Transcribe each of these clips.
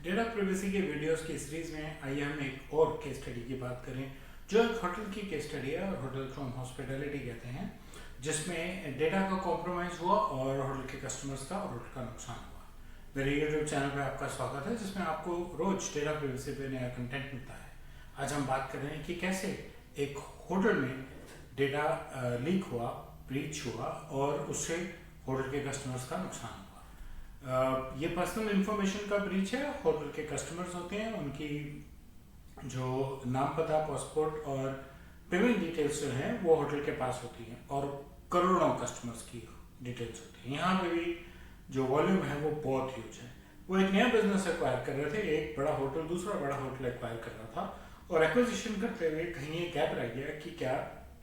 Data privacy के videos की series में आइए हम एक और केस स्टडी की बात करें जो एक होटल की केस स्टडी है और होटल को हम हॉस्पिटैलिटी कहते हैं, जिसमें डेटा का कॉम्प्रोमाइज हुआ और होटल के कस्टमर्स का और होटल का नुकसान हुआ। मेरे यूट्यूब चैनल पे आपका स्वागत है, जिसमें आपको रोज डेटा प्राइवेसी पे नया कंटेंट मिलता है। आज हम बात कर रहे हैं कि कैसे एक होटल में डेटा लीक हुआ, ब्रीच हुआ और उससे होटल के कस्टमर्स का नुकसान हुआ। ये पर्सनल इंफॉर्मेशन का ब्रीच है। होटल के कस्टमर्स होते हैं, उनकी जो नाम, पता, पासपोर्ट और पेमेंट डिटेल्स जो हैं वो होटल के पास होती हैं और करोड़ों कस्टमर्स की डिटेल्स होती हैं। यहाँ पे भी जो वॉल्यूम है वो बहुत ह्यूज है। वो एक नया बिजनेस एक्वायर कर रहे थे, एक बड़ा होटल दूसरा बड़ा होटल एक्वायर कर रहा था और एक्विजिशन करते हुए कहीं ये गैप रह गया कि क्या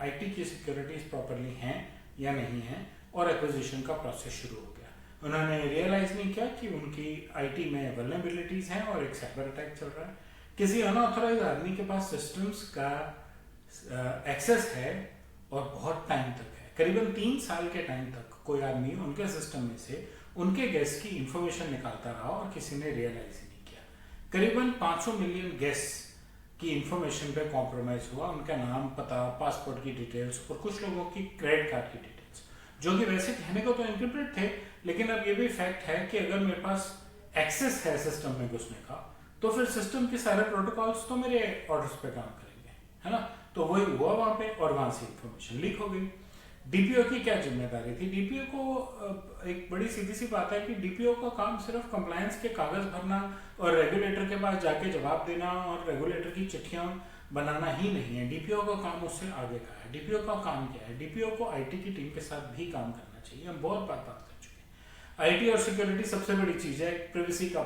आईटी की सिक्योरिटीज प्रॉपरली हैं या नहीं है, और एक्विजिशन का प्रोसेस शुरू हो गया। उन्होंने रियलाइज नहीं किया कि उनकी आईटी में वल्नरेबिलिटीज हैं और एक साइबर अटैक चल रहा है। किसी अनऑथराइज आदमी के पास सिस्टम्स का एक्सेस है और बहुत टाइम तक है, करीबन 3 साल के टाइम तक कोई आदमी उनके सिस्टम में से उनके गेस्ट की इंफॉर्मेशन निकालता रहा और किसी ने रियलाइज ही नहीं किया। करीबन 500 मिलियन गेस्ट की इंफॉर्मेशन पे कॉम्प्रोमाइज हुआ, उनका नाम, पता, पासपोर्ट की डिटेल्स और कुछ लोगों की क्रेडिट कार्ड की डिटेल्स, जो कि वैसे कहने को तो एन्क्रिप्टेड थे, लेकिन अब ये भी फैक्ट है कि अगर मेरे पास एक्सेस है सिस्टम में घुसने का, तो फिर सिस्टम के सारे प्रोटोकॉल्स तो मेरे ऑर्डर्स पे काम करेंगे, है ना। तो वही हुआ वहां पे और वहां से इंफॉर्मेशन लीक हो गई। डीपीओ की क्या जिम्मेदारी थी? डीपीओ को एक बड़ी सीधी सी बात है कि डीपीओ का काम सिर्फ कंप्लायंस के कागज भरना और रेगुलेटर के पास जाके जवाब देना और रेगुलेटर की चिट्ठियां बनाना ही नहीं है। डीपीओ का काम उससे आगे का है। डीपीओ का काम क्या है? डीपीओ को आईटी की टीम के साथ भी काम करना चाहिए। हम बहुत बात कर चुके हैं। आईटी और सिक्योरिटी सबसे बड़ी चीज है। प्राइवेसी का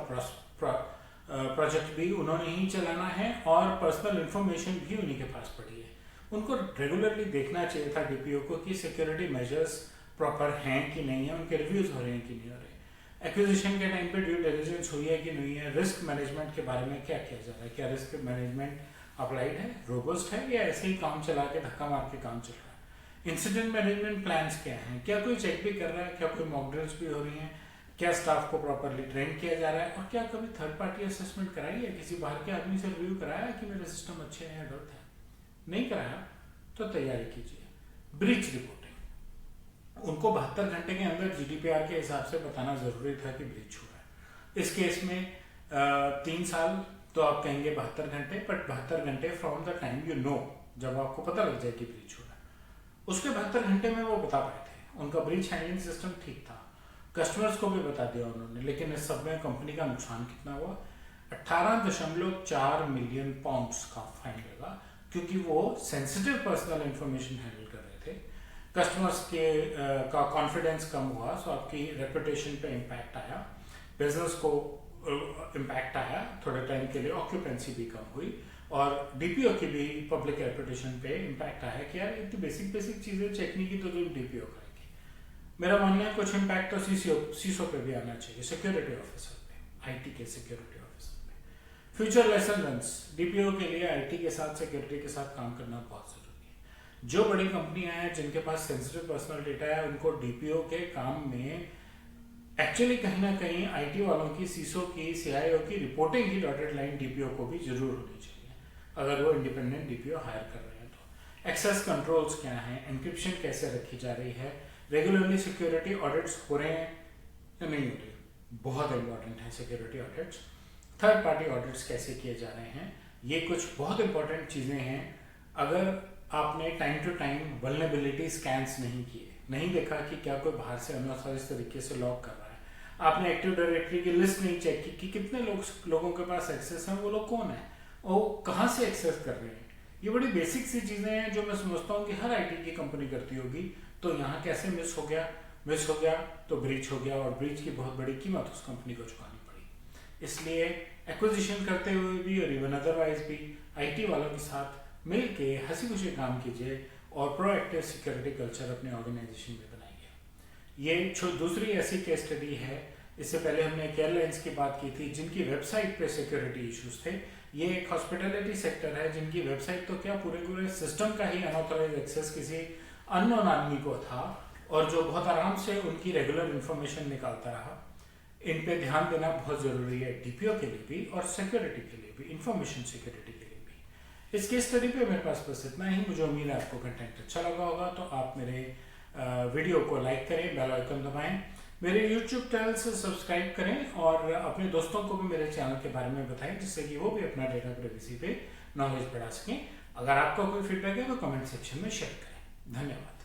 प्रोजेक्ट भी उन्होंने ही चलाना है और पर्सनल इंफॉर्मेशन भी उन्हीं के पास पड़ी है। उनको रेगुलरली देखना चाहिए था डीपीओ को कि सिक्योरिटी मेजर्स प्रॉपर हैं कि नहीं है, उनके रिव्यूज हो रहे हैं कि नहीं हो रहे, एक्विजिशन के टाइम पे ड्यू डिलिजेंस हुई है कि नहीं है, रिस्क मैनेजमेंट के बारे में क्या किया जा रहा है, क्या रिस्क मैनेजमेंट अप्लाइड है, रोबस्ट है, या ऐसे ही काम चला के धक्का मार के काम चल रहा है। इंसिडेंट मैनेजमेंट प्लान्स क्या हैं, क्या कोई चेक भी कर रहा है, क्या कोई मॉक ड्रिल्स भी हो रही हैं, क्या स्टाफ को प्रॉपरली ट्रेन किया जा रहा है, और क्या कभी थर्ड पार्टी असेसमेंट कराई है, किसी बाहर के आदमी से रिव्यू कराया है कि मेरे सिस्टम अच्छे हैं या गलत है। नहीं कराया तो तैयारी कीजिए। ब्रीच रिपोर्टिंग, उनको 72 घंटे के अंदर जीडीपीआर के हिसाब से बताना जरूरी था कि ब्रीच हुआ है। इस केस में 3 साल तो आप कहेंगे 72 घंटे, बट 72 घंटे from the time you know, जब आपको पता लग जाए कि ब्रीच हो रहा है। उसके 72 घंटे में वो बता पाए थे, उनका ब्रीच हैंडलिंग सिस्टम ठीक था, कस्टमर्स को भी बता दिया उन्होंने। लेकिन इस सब में कंपनी का नुकसान कितना हुआ? 18.4 मिलियन पाउंड्स का फाइन लगा, क्योंकि वो सेंसिटिव पर्सनल इंफॉर्मेशन हैंडल कर रहे थे। कस्टमर्स के का कॉन्फिडेंस कम हुआ, सो आपकी रेपुटेशन पे इम्पैक्ट आया, बिजनेस को इम्पैक्ट आया, थोड़े टाइम के लिए ऑक्यूपेंसी भी कम हुई और डीपीओ की भी पब्लिक रेपुटेशन पे इम्पैक्ट आया कि यार इतनी बेसिक चीजें चेक नहीं की तो जो डीपीओ करेगी। मेरा मानना है कुछ इम्पैक्ट तो सीसो पे भी आना चाहिए, सिक्योरिटी ऑफिसर पे, आईटी के सिक्योरिटी ऑफिसर पे। फ्यूचर लेसन लर्न्स, डीपीओ के लिए आईटी के साथ सिक्योरिटी के साथ काम करना बहुत जरूरी है। जो बड़ी कंपनियां हैं जिनके पास सेंसिटिव पर्सनल डेटा है, उनको डीपीओ के काम में एक्चुअली कहीं ना कहीं आईटी वालों की, सीसो की, सीआईओ की रिपोर्टिंग की डॉटेड लाइन डीपीओ को भी जरूर होनी चाहिए, अगर वो इंडिपेंडेंट डीपीओ हायर कर रहे हैं तो। एक्सेस कंट्रोल्स क्या हैं, एंक्रिप्शन कैसे रखी जा रही है, रेगुलरली सिक्योरिटी ऑडिट्स हो रहे हैं या नहीं हो रहे, बहुत इंपॉर्टेंट है security audits. Third party audits कैसे किए जा रहे हैं, ये कुछ बहुत इंपॉर्टेंट चीजें हैं। अगर आपने time to time vulnerability scans नहीं किए, नहीं देखा कि क्या कोई बाहर से अनऑथराइज्ड तरीके से लॉग कर रहा है, आपने एक्टिव डायरेक्टरी की लिस्ट नहीं चेक की कि कितने लोगों के पास एक्सेस है, वो लोग कौन है और कहाँ से एक्सेस कर रहे हैं, ये बड़ी बेसिक सी चीजें हैं जो मैं समझता हूँ कि हर आईटी की कंपनी करती होगी। तो यहाँ कैसे मिस हो गया तो ब्रीच हो गया और ब्रीच की बहुत बड़ी कीमत उस कंपनी को चुकानी पड़ी। इसलिए एक्विजिशन करते हुए भी और इवन अदरवाइज भी आईटी वालों के साथ मिल के हंसी खुशी काम कीजिए और प्रोएक्टिव सिक्योरिटी कल्चर अपने ऑर्गेनाइजेशन में बनाइए। ये दूसरी ऐसी केस स्टडी है। इससे पहले हमने एयरलाइंस की बात की थी जिनकी वेबसाइट पे सिक्योरिटी इश्यूज थे। ये एक हॉस्पिटैलिटी सेक्टर है जिनकी वेबसाइट तो क्या पूरे सिस्टम का ही अनऑथराइज्ड एक्सेस किसी अननोन आदमी को था और जो बहुत आराम से उनकी रेगुलर इंफॉर्मेशन निकालता रहा। इन पे ध्यान देना बहुत ज़रूरी है, डीपीओ के लिए भी और सिक्योरिटी के लिए भी, इंफॉर्मेशन सिक्योरिटी के लिए भी। इस केस स्टडी पे मेरे पास बस इतना ही। मुझे उम्मीद है आपको कंटेंट अच्छा लगा होगा, तो आप मेरे वीडियो को लाइक करें, बेल आइकन दबाएं, मेरे यूट्यूब चैनल से सब्सक्राइब करें और अपने दोस्तों को भी मेरे चैनल के बारे में बताएं, जिससे कि वो भी अपना डेटा प्राइवेसी पे नॉलेज बढ़ा सकें। अगर आपका कोई फीडबैक है तो कमेंट सेक्शन में शेयर करें। धन्यवाद।